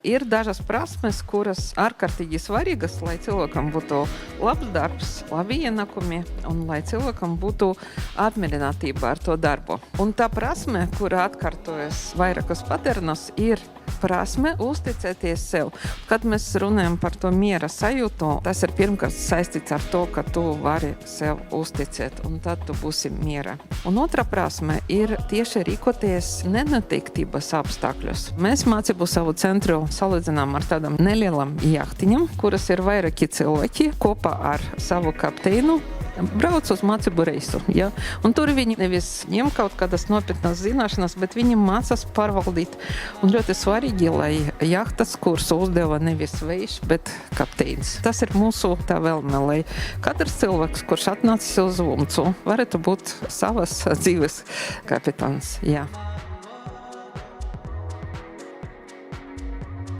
Ir dažas prasmes, kuras ārkārtīgi svarīgas, lai cilvēkam būtu labs darbs, labi ienākumi un lai cilvēkam būtu apmierinātība ar to darbu. Un tā prasme, kura atkārtojas vairākus paternus, ir prasme uzticēties sev. Kad mēs runājam par to miera sajūtu, tas ir pirmkārt saistīts ar to, ka tu vari sev uzticēt, un tad tu būsi miera. Un otra prasme ir tieši rīkoties nenoteiktības apstākļos. Mēs mācību savu centru salīdzinām ar tādām nelielām jahtiņām, kuras ir vairāki cilvēki kopā ar savu kapteinu brauc uz mācību reisu. Ja? Un tur viņi nevis ņem kaut kādas nopietnas zināšanas, bet viņi mācās pārvaldīt. Un ļoti svarīgi, lai jahtas kursu uzdeva nevis vējš, bet kapteins. Tas ir mūsu tā vēlme, lai katrs cilvēks, kurš atnācis uz Vumcu, varētu būt savas dzīves kapitāns. Jā.